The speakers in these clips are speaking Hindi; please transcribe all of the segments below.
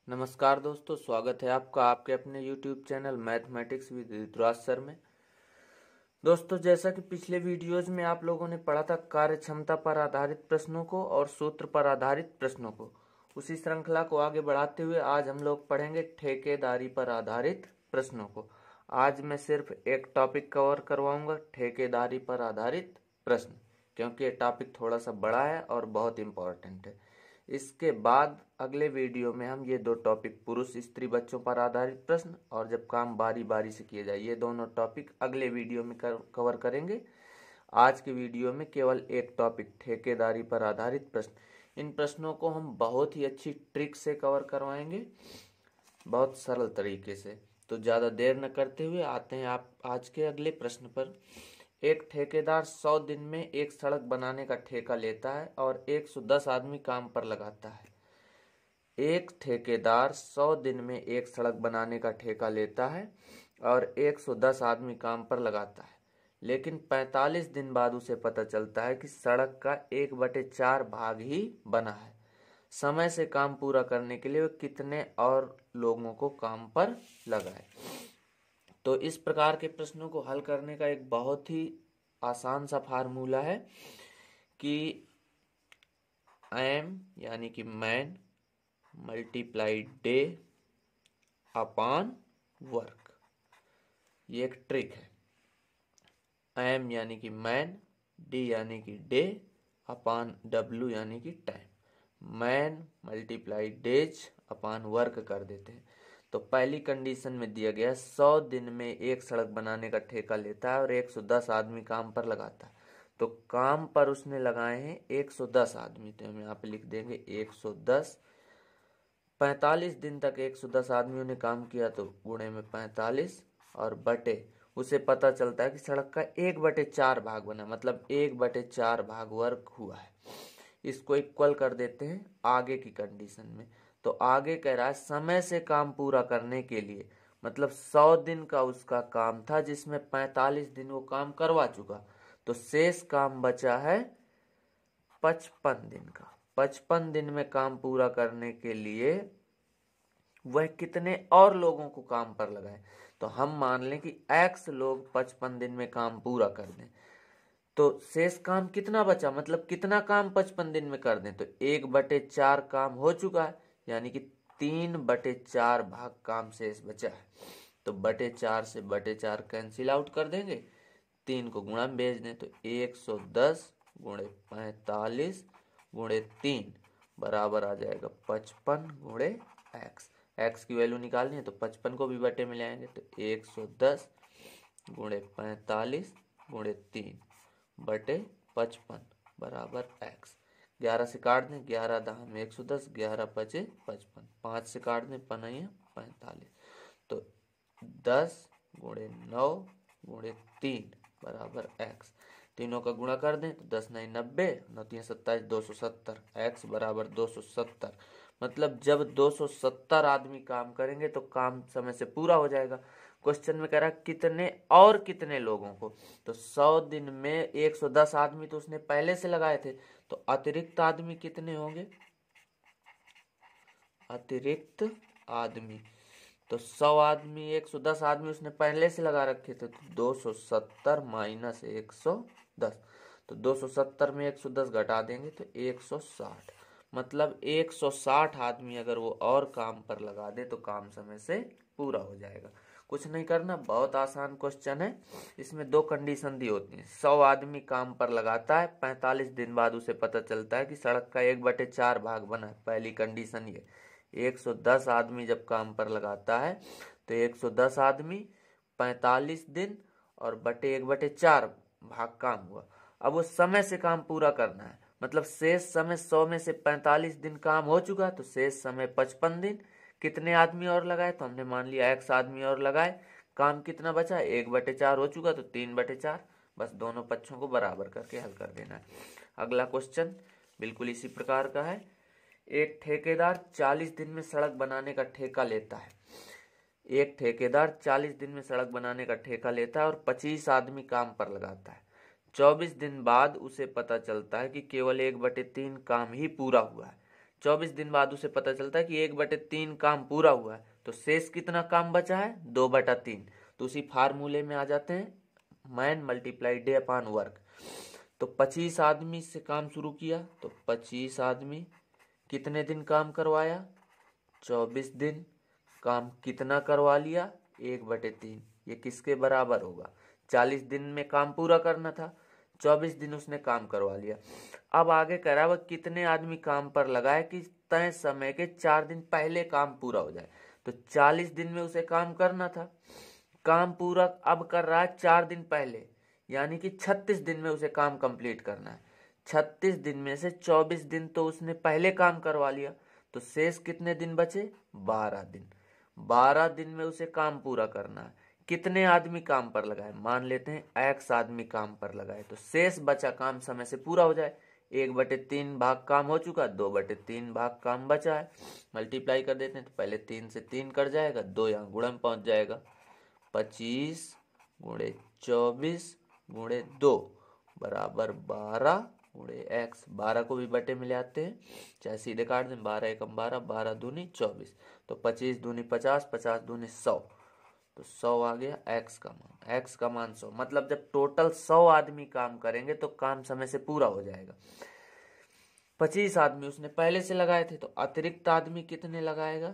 नमस्कार दोस्तों, स्वागत है आपका आपके अपने YouTube channel mathematics with Rituraj sir में। दोस्तों, जैसा कि पिछले वीडियोज में आप लोगों ने पढ़ा था कार्य क्षमता पर आधारित प्रश्नों को और सूत्र पर आधारित प्रश्नों को, उसी श्रृंखला को आगे बढ़ाते हुए आज हम लोग पढ़ेंगे ठेकेदारी पर आधारित प्रश्नों को। आज मैं सिर्फ एक टॉपिक कवर करवाऊंगा, ठेकेदारी पर आधारित प्रश्न, क्योंकि ये टॉपिक थोड़ा सा बड़ा है और बहुत इम्पोर्टेंट है। इसके बाद अगले वीडियो में हम ये दो टॉपिक पुरुष स्त्री बच्चों पर आधारित प्रश्न और जब काम बारी बारी से किए जाए, ये दोनों टॉपिक अगले वीडियो में कवर करेंगे। आज के वीडियो में केवल एक टॉपिक ठेकेदारी पर आधारित प्रश्न। इन प्रश्नों को हम बहुत ही अच्छी ट्रिक से कवर करवाएंगे, बहुत सरल तरीके से। तो ज़्यादा देर न करते हुए आते हैं आप आज के अगले प्रश्न पर। एक ठेकेदार 100 दिन में एक सड़क बनाने का ठेका लेता है और 110 आदमी काम पर लगाता है। एक ठेकेदार 100 दिन में एक सड़क बनाने का ठेका लेता है और 110 आदमी काम पर लगाता है, लेकिन 45 दिन बाद उसे पता चलता है कि सड़क का 1/4 भाग ही बना है। समय से काम पूरा करने के लिए वह कितने और लोगों को काम पर लगाए। तो इस प्रकार के प्रश्नों को हल करने का एक बहुत ही आसान सा फार्मूला है कि एम यानी कि man multiply day upon work. ये एक ट्रिक है। एम यानी कि मैन, डी यानी कि डे, अपॉन डब्ल्यू यानी कि time. Man multiply days upon work कर देते हैं। तो पहली कंडीशन में दिया गया 100 दिन में एक सड़क बनाने का ठेका लेता है और 110 आदमी काम पर लगाता है। तो काम पर उसने लगाए हैं 110 आदमी, तो हम यहाँ पे लिख देंगे 110। 45 दिन तक 110 आदमियों ने काम किया, तो गुणे में 45 और बटे उसे पता चलता है कि सड़क का 1/4 भाग बना, मतलब 1/4 भाग वर्क हुआ है। इसको इक्वल कर देते हैं आगे की कंडीशन में। तो आगे कह रहा है समय से काम पूरा करने के लिए, मतलब 100 दिन का उसका काम था जिसमें 45 दिन वो काम करवा चुका, तो शेष काम बचा है 55 दिन का। 55 दिन में काम पूरा करने के लिए वह कितने और लोगों को काम पर लगाए। तो हम मान लें कि x लोग 55 दिन में काम पूरा कर दें, तो शेष काम कितना बचा, मतलब कितना काम 55 दिन में कर दें। तो 1/4 काम हो चुका है, यानी कि 3/4 भाग काम शेष बचा है। तो 4 से 4 कैंसिल आउट कर देंगे, 3 को गुणा में भेज दें, तो 110 गुणे 45 गुणे 3 बराबर आ जाएगा 55 गुणे एक्स। एक्स की वैल्यू निकालनी है तो 55 को भी बटे में ले आएंगे, तो 110 गुणे 45 गुणे 3 बटे 55 बराबर एक्स। 11 से काट दें, 11 दहा में 110, 11 पचे 55, 5 से काट दें, 45। तो 10 गुणे 9 गुणे 3 बराबर एक्स। तीनों का गुणा कर दें तो 10 9 90, 9 3 27, 270। एक्स बराबर 270, मतलब जब 270 आदमी काम करेंगे तो काम समय से पूरा हो जाएगा। क्वेश्चन में कह रहा है कितने और कितने लोगों को, तो 100 दिन में 110 आदमी तो उसने पहले से लगाए थे, तो अतिरिक्त आदमी कितने होंगे, अतिरिक्त आदमी। तो 100 आदमी 110 आदमी उसने पहले से लगा रखे थे, तो 270 माइनस 110, तो 270 में 110 घटा देंगे तो 160, मतलब 160 आदमी अगर वो और काम पर लगा दे तो काम समय से पूरा हो जाएगा। कुछ नहीं करना, बहुत आसान क्वेश्चन है। इसमें दो कंडीशन दी होती हैं। 100 आदमी काम पर लगाता है, 45 दिन बाद उसे पता चलता है कि सड़क का 1/4 भाग बना है, पहली कंडीशन ये। 110 आदमी जब काम पर लगाता है तो 110 आदमी 45 दिन और बटे 1/4 भाग काम हुआ। अब वो समय से काम पूरा करना है, मतलब शेष समय 100 में से 45 दिन काम हो चुका, तो शेष समय 55 दिन। कितने आदमी और लगाए, तो हमने मान लिया x आदमी और लगाए। काम कितना बचा, 1/4 हो चुका, तो 3/4। बस दोनों पक्षों को बराबर करके हल कर देना है। अगला क्वेश्चन बिल्कुल इसी प्रकार का है। एक ठेकेदार 40 दिन में सड़क बनाने का ठेका लेता है। एक ठेकेदार 40 दिन में सड़क बनाने का ठेका लेता है और 25 आदमी काम पर लगाता है। 24 दिन बाद उसे पता चलता है कि केवल 1/3 काम ही पूरा हुआ है। 24 दिन बाद उसे पता चलता है कि 1/3 काम पूरा हुआ है, तो शेष कितना काम बचा है? 2/3। तो उसी फार्मूले में आ जाते हैं, man multiply day upon work. तो 25 आदमी से काम शुरू किया, तो 25 आदमी कितने दिन काम करवाया? 24 दिन। काम कितना करवा लिया? 1/3। ये किसके बराबर होगा? 40 दिन में काम पूरा करना था, 24 दिन उसने काम करवा लिया। अब आगे कह रहा है वह कितने आदमी काम पर लगाए कि तय समय के 4 दिन पहले काम पूरा हो जाए। तो 40 दिन में उसे काम करना था, काम पूरा अब कर रहा है 4 दिन पहले, यानी कि 36 दिन में उसे काम कंप्लीट करना है। 36 दिन में से 24 दिन तो उसने पहले काम करवा लिया, तो शेष कितने दिन बचे? 12 दिन। 12 दिन में उसे काम पूरा करना है। कितने आदमी काम पर लगाए? मान लेते हैं x आदमी काम पर लगाए, तो शेष बचा काम समय से पूरा हो जाए। 1/3 भाग काम हो चुका, 2/3 भाग काम बचा है। मल्टीप्लाई कर देते हैं, तो पहले 3 से 3 कट जाएगा, 2 यहाँ गुणा में पहुंच जाएगा। 25 गुणे 24 गुणे 2 बराबर 12 गुणे x। 12 को भी बटे में ले आते हैं, चाहे सीधे काट दें। 12 एकम 12, 12 दूनी 24, तो 25 दूनी 50, 50 दूनी 100, तो 100 आ गया x का मान। x का मान 100, मतलब जब टोटल 100 आदमी काम करेंगे तो काम समय से पूरा हो जाएगा। 25 आदमी उसने पहले से लगाए थे, तो अतिरिक्त आदमी कितने लगाएगा?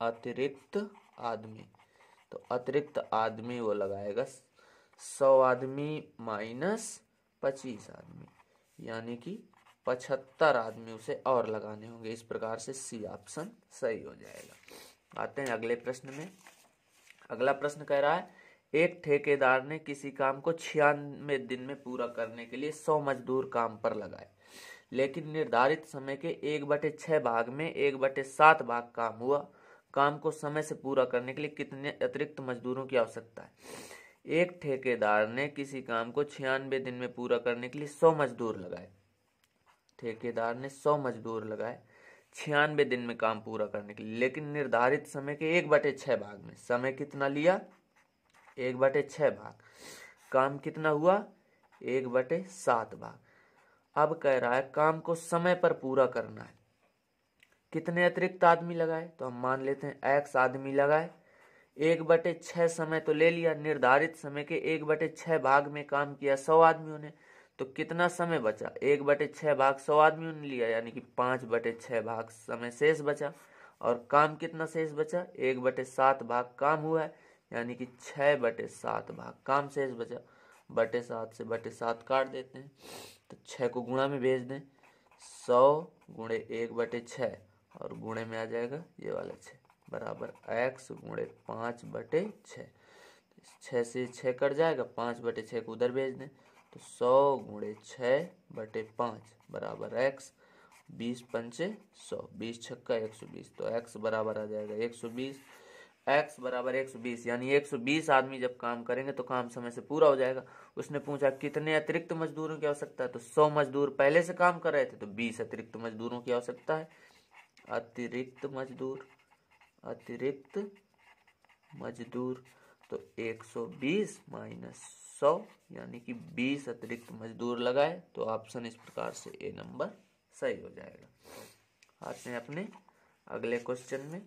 अतिरिक्त आदमी, तो अतिरिक्त आदमी वो लगाएगा 100 आदमी माइनस 25 आदमी, यानी कि 75 आदमी उसे और लगाने होंगे। इस प्रकार से सी ऑप्शन सही हो जाएगा। आते हैं अगले प्रश्न में। अगला प्रश्न कह रहा है एक ठेकेदार ने किसी काम को 96 दिन में पूरा करने के लिए 100 मजदूर काम पर लगाए, लेकिन निर्धारित समय के 1/6 भाग में 1/7 भाग काम हुआ। काम को समय से पूरा करने के लिए कितने अतिरिक्त मजदूरों की आवश्यकता है? एक ठेकेदार ने किसी काम को 96 दिन में पूरा करने के लिए 100 मजदूर लगाए। ठेकेदार ने 100 मजदूर लगाए 96 दिन में काम पूरा करने के लिए, लेकिन निर्धारित समय के 1/6 भाग में। समय कितना लिया? 1/6 भाग। काम कितना हुआ? 1/7 भाग। अब कह रहा है काम को समय पर पूरा करना है। कितने अतिरिक्त आदमी लगाए? तो हम मान लेते हैं x आदमी लगाए। 1/6 समय तो ले लिया, निर्धारित समय के 1/6 भाग में काम किया 100 आदमियों ने, तो कितना समय बचा? 1/6 भाग 100 आदमियों ने लिया, यानी कि 5/6 भाग समय शेष बचा। और काम कितना शेष बचा? 1/7 भाग काम हुआ है, यानी कि 6/7 भाग काम शेष बचा। 7 से 7 काट देते हैं, तो 6 को गुणा में भेज दें। 100 गुणे 1/6 और गुणे में आ जाएगा ये वाला 6 बराबर x गुणे 5/6। 6 से 6 कट जाएगा, 5/6 को उधर भेज दें, तो 100 गुणे 6/5 बराबर x। 20 पंचे 100, 20 छक्का 120, तो x बराबर आ जाएगा 120। x बराबर 120, यानी 120 आदमी जब काम करेंगे तो काम समय से पूरा हो जाएगा। उसने पूछा कितने अतिरिक्त मजदूरों की आवश्यकता है, तो 100 मजदूर पहले से काम कर रहे थे, तो 20 अतिरिक्त मजदूरों की आवश्यकता है। अतिरिक्त मजदूर तो 120 माइनस 100, यानी कि 20 अतिरिक्त मजदूर लगाए, तो ऑप्शन इस प्रकार से ए नंबर सही हो जाएगा। आते हैं अपने अगले क्वेश्चन में।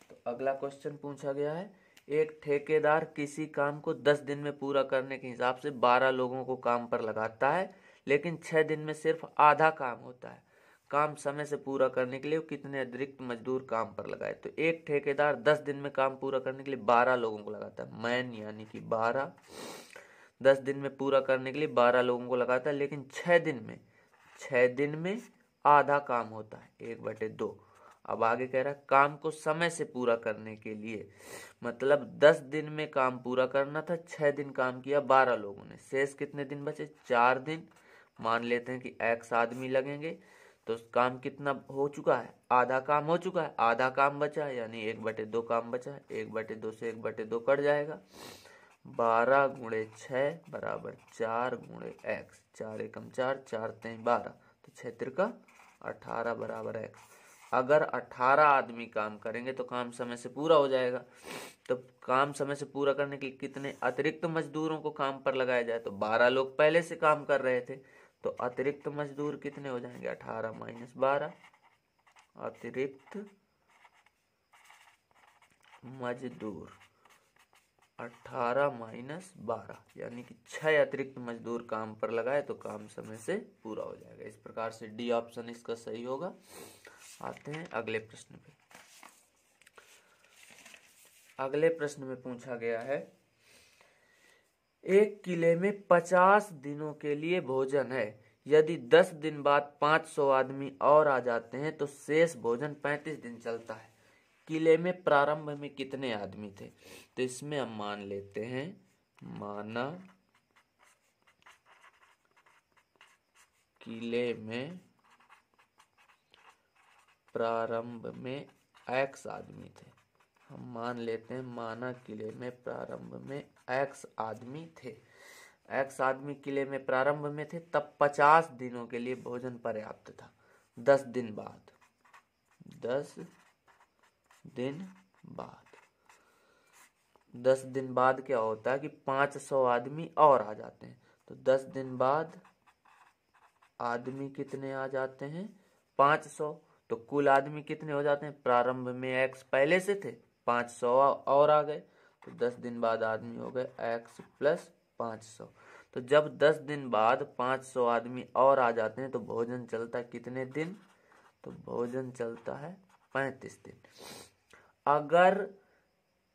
तो अगला क्वेश्चन पूछा गया है एक ठेकेदार किसी काम को 10 दिन में पूरा करने के हिसाब से 12 लोगों को काम पर लगाता है, लेकिन 6 दिन में सिर्फ आधा काम होता है। काम समय से पूरा करने के लिए वो कितने अतिरिक्त मजदूर काम पर लगाए? तो एक ठेकेदार 10 दिन में काम पूरा करने के लिए 12 लोगों को लगाता है। मैन यानी कि 12 10 दिन में पूरा करने के लिए 12 लोगों को लगाता है, लेकिन 6 दिन में आधा काम होता है, 1/2। अब आगे कह रहा है काम को समय से पूरा करने के लिए, मतलब 10 दिन में काम पूरा करना था, 6 दिन काम किया 12 लोगों ने, शेष कितने दिन बचे? 4 दिन। मान लेते हैं कि x आदमी लगेंगे, तो काम कितना हो चुका है? आधा काम हो चुका है, आधा काम बचा है, यानी 1/2 काम बचा है। 1/2 से 1/2 कट जाएगा। 12 गुणे 6 बराबर 4 गुणे x। 4 एकम 4, 4 3 12, तो 6 त्रिका 18 बराबर x। अगर 18 आदमी काम करेंगे तो काम समय से पूरा हो जाएगा। तो काम समय से पूरा करने के लिए कितने अतिरिक्त मजदूरों को काम पर लगाया जाए? तो 12 लोग पहले से काम कर रहे थे, तो अतिरिक्त मजदूर कितने हो जाएंगे, 18 माइनस 12, अतिरिक्त मजदूर 18 माइनस 12, यानी कि 6 अतिरिक्त मजदूर काम पर लगाए तो काम समय से पूरा हो जाएगा। इस प्रकार से डी ऑप्शन इसका सही होगा। आते हैं अगले प्रश्न पे। अगले प्रश्न में पूछा गया है, एक किले में 50 दिनों के लिए भोजन है, यदि 10 दिन बाद 500 आदमी और आ जाते हैं तो शेष भोजन 35 दिन चलता है। किले में प्रारंभ में कितने आदमी थे? तो इसमें हम मान लेते हैं, माना किले में प्रारंभ में x आदमी थे। हम मान लेते हैं, माना किले में प्रारंभ में x आदमी थे, x आदमी किले में प्रारंभ में थे, तब 50 दिनों के लिए भोजन पर्याप्त था। 10 दिन बाद 10 दिन बाद क्या होता है कि 500 आदमी और आ जाते हैं। तो 10 दिन बाद आदमी कितने आ जाते हैं, 500। तो कुल आदमी कितने हो जाते हैं, प्रारंभ में x पहले से थे, 500 और आ गए, तो 10 दिन बाद आदमी हो गए x प्लस 500। तो जब 10 दिन बाद 500 आदमी और आ जाते हैं तो भोजन चलता है कितने दिन, तो भोजन चलता है 35 दिन। अगर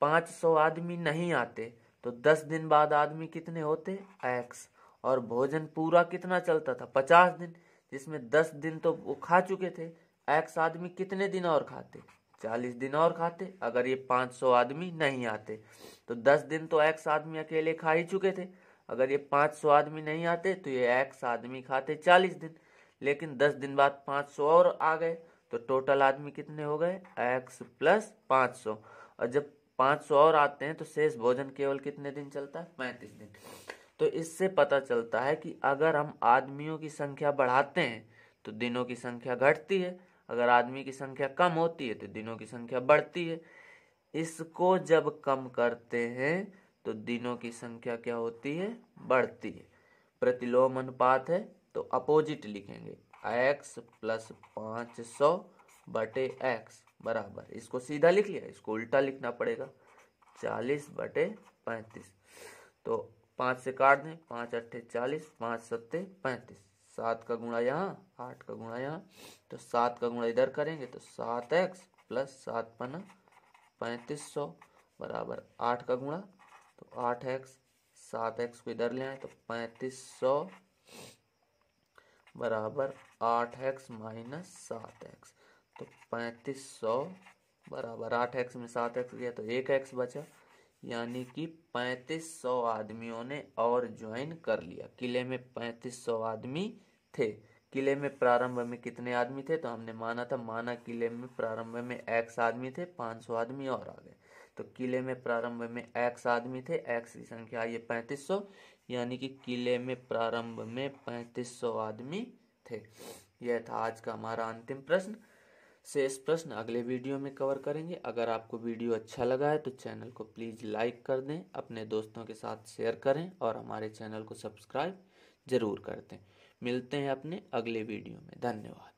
500 आदमी नहीं आते तो 10 दिन बाद आदमी कितने होते, x, और भोजन पूरा कितना चलता था, 50 दिन, जिसमें 10 दिन तो वो खा चुके थे। x आदमी कितने दिन और खाते, 40 दिन और खाते। अगर ये 500 आदमी नहीं आते तो 10 दिन तो x आदमी अकेले खा ही चुके थे। अगर ये 500 आदमी नहीं आते तो ये x आदमी खाते 40 दिन, लेकिन 10 दिन बाद 500 और आ गए तो टोटल आदमी कितने हो गए, x प्लस 500। और जब 500 और आते हैं तो शेष भोजन केवल कितने दिन चलता है, 35 दिन। तो इससे पता चलता है कि अगर हम आदमियों की संख्या बढ़ाते हैं तो दिनों की संख्या घटती है, अगर आदमी की संख्या कम होती है तो दिनों की संख्या बढ़ती है। इसको जब कम करते हैं तो दिनों की संख्या क्या होती है, बढ़ती है। प्रतिलोम अनुपात है तो अपोजिट लिखेंगे, x प्लस 500 बटे x बराबर, इसको सीधा लिख लिया, इसको उल्टा लिखना पड़ेगा, 40 बटे 35। तो 5 से काट दें, 5 अट्ठे 40, 5 सत्ते 35, 7 का गुणा यहाँ, 8 का गुणा यहाँ, तो 7 का गुणा इधर करेंगे तो 7x प्लस 7 पना 3500 बराबर 8 का गुणा, तो 8x, 7x को इधर ले आए तो 3500 बराबर 8x माइनस 7x, तो 3500 बराबर 8x में 7x गया तो 1x बचा, यानी कि 3500 आदमियों ने और ज्वाइन कर लिया। किले में 3500 आदमी थे। किले में प्रारंभ में कितने आदमी थे, तो हमने माना था, माना किले में प्रारंभ में x आदमी थे, 500 आदमी और आ गए, तो किले में प्रारंभ में x आदमी थे, x की संख्या आई है 3500, यानी कि किले में प्रारंभ में 3500 आदमी थे। यह था आज का हमारा अंतिम प्रश्न। शेष प्रश्न अगले वीडियो में कवर करेंगे। अगर आपको वीडियो अच्छा लगा है तो चैनल को प्लीज़ लाइक कर दें, अपने दोस्तों के साथ शेयर करें और हमारे चैनल को सब्सक्राइब जरूर कर दें। मिलते हैं अपने अगले वीडियो में। धन्यवाद।